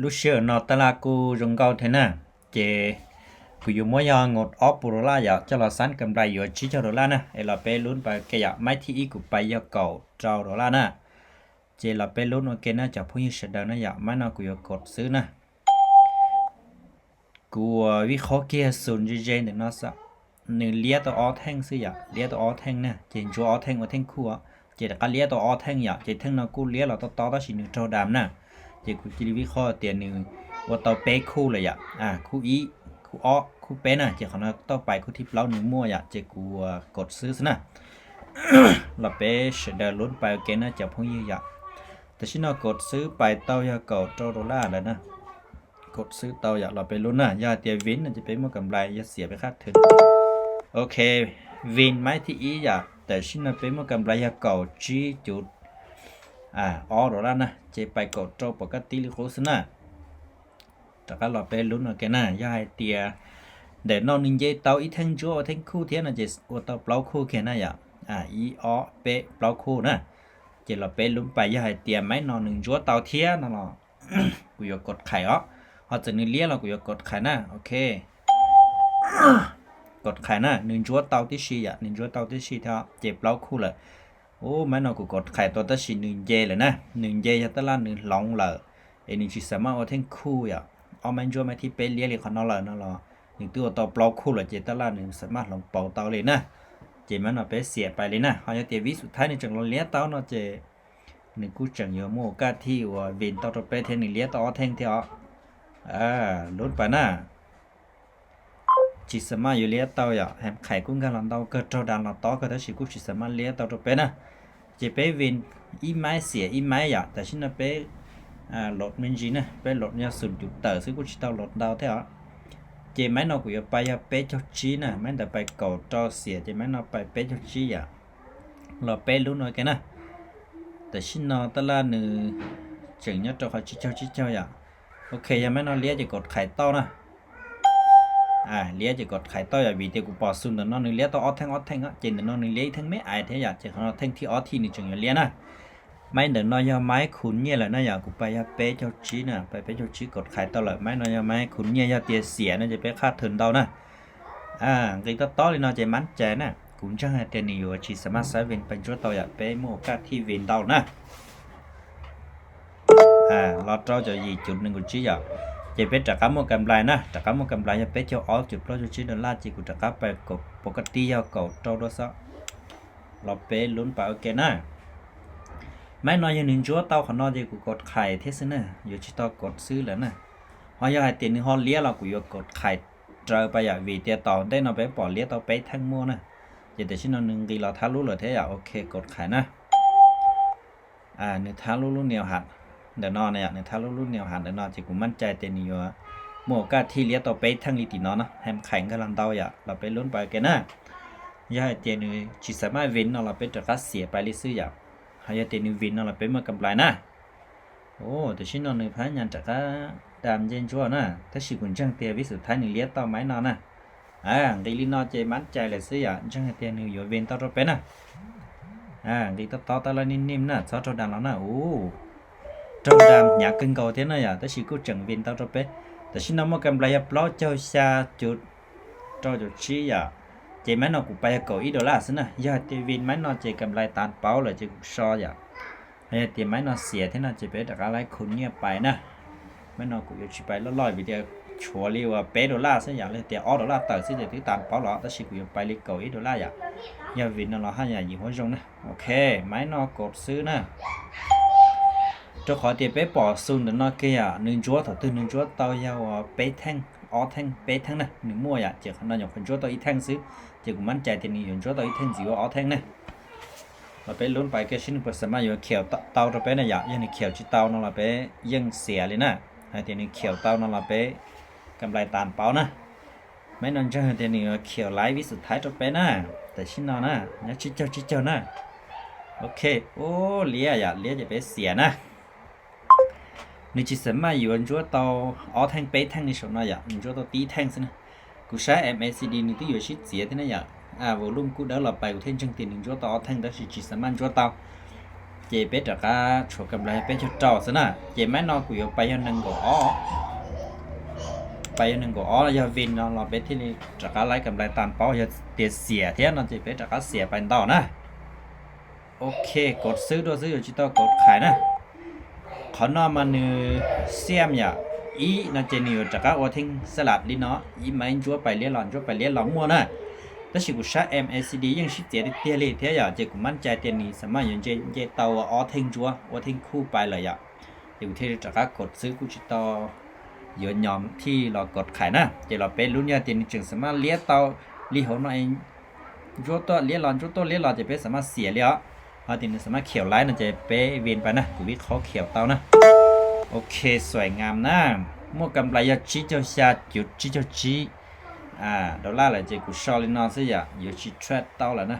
lúc xưa nó ta là cô dùng câu thế nào chế cứ dùng mỗi giờ ngột ốp bù la giờ cho là sáng cầm đại giờ chỉ cho đô la nè là bé luôn và cái giờ mấy thì ý của bay giờ cầu trâu đô la nè chế là bé luôn ok nè cho phụ huynh sẽ đỡ nó giờ mấy nó cứ cột xứ nè của vì khó kia sùn như vậy để nó sợ nếu lia tao ó thanh xứ giờ lia tao ó thanh nè chế chúa ó thanh và thanh khu á chế là cái lia tao ó thanh giờ chế thanh nó cú lia là tao tao đó chỉ được trâu đàm nè chế cũng chỉ vì khó tiền nếuว่าต่อเป๊ะคู่เลยอ่ะคู่อีคู่อ้อคู่เป๊ะน่ะเจ้าของเราต่อไปคู่ที่เราหนึ่งมั่วอ่ะเจ้ากูกดซื้อซะนะ เราเป๊ะเดินลุ้นไปโอเคนะเจ้าพวกยี่อ่ะแต่ฉันเรากดซื้อไปเต้ายาเก่าโจดอลลาร์แล้วนะกดซื้อเต้าอยากเราไปลุ้นนะยาเตียวินจะเป็นมั่วกำไรยาเสียไปคาดถึงโอเควินไม้ที่อีอ่ะแต่ฉันเราเป็นมั่วกำไรยาเก่าจีจุดอ้อดอลลาร์นะเจ้าไปกดโจปกติหรือโฆษณาแต่ก็เราไปลุ้นเอาแกน่ะย่าเตียเดี๋ยวน้องนึงเย่เตาอีทั้งจั่วทั้งคู่เทียนน่ะจะว่าเตาเปล่าคู่แค่น่ะอย่าอีอ้อเป๊ะเปล่าคู่นะจะเราไปลุ้นไปย่าเตียไม่น้องนึงจั่วเตาเทียนน่ะหรอกูอยากกดไข่อ๋อเขาจะนึกเลี้ยเรากูอยากกดไข่นะโอเคกดไข่นะนึงจั่วเตาที่สี่นึงจั่วเตาที่สี่เท่าเจ็บเปล่าคู่เลยโอ้ไม่น้องกูกดไข่ตัวที่สี่นึงเย่เลยนะนึงเย่จะตะล่านึงหลงเลยไอ้นึงชิสามารถเอาทั้งคู่เอามันจัวมาที่เป็นเลี้ยเลยเขานอนเลยนั่นหรอหนึ่งตัวต่อปลอกคู่เลยเจตลาหนึ่งสามารถลงเป่าเตาเลยนะเจมันเอาไปเสียไปเลยนะเขาจะเตวิสุดท้ายในจังเราเลี้ยเตาเนาะเจหนึ่งกู้จังเยอะโม่กาที่ว่าเวนเตาตัวไปเทหนึ่งเลี้ยเตาแทงเท่าลุ้นไปนะchỉสามารถอยู่เลี้ยเตาแฮมไข่กุ้งกันหลังเตาเกิดเตาดังหลังเตาก็ได้สิกู้chỉสามารถเลี้ยเตาตัวไปนะเจไปเวนอีไม้เสียอีไม้แต่ฉันน่ะไปลดมันจีนะไปลดเนี่ย0จุดเต๋อซึ่งกูจะต้องลดดาวเท่าเจไม่นอกกูจะไปเป๊ะเจ้าจีนะไม่แต่ไปเก่าจอเสียเจไม่นอกไปเป๊ะเจ้าจีเราเป๊ะรู้หน่อยกันนะแต่ชินนอตละหนึ่งจึงเนี่ยจอเขาจีเจ้าโอเคยังไม่นอนเลี้ยจะกดไข่เต้านะเลี้ยจะกดไข่เต้าอย่าวีเดียกูปอซุนแต่นอนหนึ่งเลี้ยต้องออดแทงเจนแต่นอนหนึ่งเลี้ยทั้งไม่อายเท่าเจของเราแทงที่ออดที่หนึ่งจึงเลี้ยนะmáy đừng nói cho máy khốn như là nó giờ cũng phải bé cho chí nè phải bé cho chí cột khai tao lại máy nói cho máy khốn như cho tiền xỉa nóจะbé khác thường đâu nè cái tao to thì nó chỉ mắn trẻ nè cũng chẳng là tiền nhiều chỉ smart sai viên bên chỗ tao giờ bé mua các thi viên đâu nè lo cho gì chụp nên của chí giờ chỉ bé trả cá mua cầm lại nè trả cá mua cầm lại cho bé cho ó chụp lo cho chí đừng la chỉ của trả cá phải cột một cái tí giao cầu trâu đó sao lo bé luôn phải ok nèไม่นอนยังหนึ่งจัวเต้าขนอนจะกูกดไข่เทสนะอยู่ที่ต่อกดซื้อแล้วนะพออยากให้เตียนหนึ่งห้องเลี้ยเรากูอยากกดไข่เจอไปอยากวีเตียต่อได้นอนไปปล่อยเลี้ยต่อไปทั้งมั่วนะจะแต่ชิ้นนอนหนึ่งดีเราท้ารู้เลยเท่าโอเคกดไข่นะเนี่ยท้ารู้เหนียวหัดเดี๋ยวนอนเนี่ยท้ารู้เหนียวหัดเดี๋ยวนอนจะกูมั่นใจเตียนอยู่มั่วก็ที่เลี้ยต่อไปทั้งลีตีนอนนะแฮมไข่กำลังเต้าอยากเราไปลุ้นไปกันนะอยากให้เตียนหนึ่งจิตสามารถเว้นเราไปจะกัดเสียไปลิซื้ออยากhay là tiền viên nó là bé mà cầm lại nè, từ xin nó người phải nhận trả cả đàm trên chúa nè, thế sự cũng chẳng tiền ví dụ thái người liệt tao máy nó nè, cái lý nó chơi bán chạy là xí à, chẳng tiền người dội viên tao cho bé nè, cái tao tao là nín nè, sao cho đàm nó nè, trong đàm nhà cưng cầu thế này à, thế sự cũng chẳng viên tao cho bé, thế xin nó mà cầm lại upload cho xa chút, cho chi à. chị máy nó cũng bay cầu ít đô la xí nè, giờ thì vì máy nó chỉ cầm lại tàn báo là chỉ cũng so vậy, hay thì máy nó xỉa thế nào chỉ biết đặt lại khốn như bài nè, máy nó cũng chỉ bay lôi vì điều chùa liu bé đô la xí vậy, thì ở đô la tờ xí thì thứ tàn báo đó, ta chỉ cũng bay đi cầu ít đô la vậy, giờ vì nó là hai nhà gì hối rong nè, ok máy nó cột xứ nè, cho khỏi thì bé bỏ xuống để nó kia, nương chúa thầu tư nương chúa tao giao bé thanh ó thanh bé thanh nè, nương mua vậy, chỉ không nó nhập phần chúa tao ít thanh xứ chỉ cũngมั่นใจที่นี่อยู่ตัวอีเทนสิว่าอ๋อแท่งเนี่ยเราไปลุ้นไปแค่ชิ้นผสมมาอยู่เขียวเตาเราไปเนี่ยยังนี่เขียวชิ้นเตานั่นเราไปยังเสียเลยนะให้ที่นี่เขียวเตานั่นเราไปกำไรตานเปล่านะไม่นอนจะให้ที่นี่เขียวไล่วิสุดท้ายเราไปนะแต่ชิ้นนอนนะเนี่ยชิ้นเจ้านะโอเคโอ้เลี้ยจะไปเสียนะนี่จิตสมาอยู่อันจัวเตาอ๋อแท่งเป๊ะแท่งนี่ชนนะอันจัวเตาตีแท่งสินะกูใช้ MACD นี่ที่อยู่ชิดเสียที่นั่นอย่างvolumeกูđó là bài của thiên chân tiền đừng cho tao thanh đó chỉ sắm ăn cho tao เจเป็ดจากก็โชว์กำไรเป็ดชุดเจ้าซะนะเจไม่นอนกูอยู่ไปยังนึงก็อ๋อไปยังนึงก็อ๋ออย่าวินนอนรอเป็ดที่นี่จากก็ไล่กำไรตามเป้าอย่าเตียเสียเทียนนอนเจเป็ดจากก็เสียไปต่อนะโอเคกดซื้อตัวซื้ออยู่ที่ต่อกดขายนะขอนอนมาเนื้อเสียมอย่าอีน่าจะนิวจากก็ว่าทิ้งสลัดลิเนาะอีไม่จั่วไปเลี้ยหลอนจั่วไปเลี้ยหลอนมัวนะแต่สิกูใช้ MACD ยังชิดเจได้เตี้ยเลยเทียอย่าเจกูมั่นใจเตียนี้สามารถยังเจเตาอ๋อทิ้งจั่วว่าทิ้งคู่ไปเลยอย่าอยู่ที่จากก็กดซื้อกูจิตต่อเยอะยอมที่เรากดขายนะเจเราเป็นรุ่นยาเตียนี้จึงสามารถเลี้ยเตาลีหัวหน่อยจั่วตัวเลี้ยหลอนจั่วตัวเลี้ยหลอนจะเป็นสามารถเสียเลยอ่ะเอาตีนี้สามารถเขียวไล่น่าจะเป๊ะเวียนไปนะกูวิเคราะห์เขียวเตานะโอเคสวยงามนะมั่วกำไรยาชิเจ้าชาจุดชิเจ้าชีดอลลาร์เลยเจกูชอลินอสิอย่าอยู่ชิทรดเตาแล้วนะ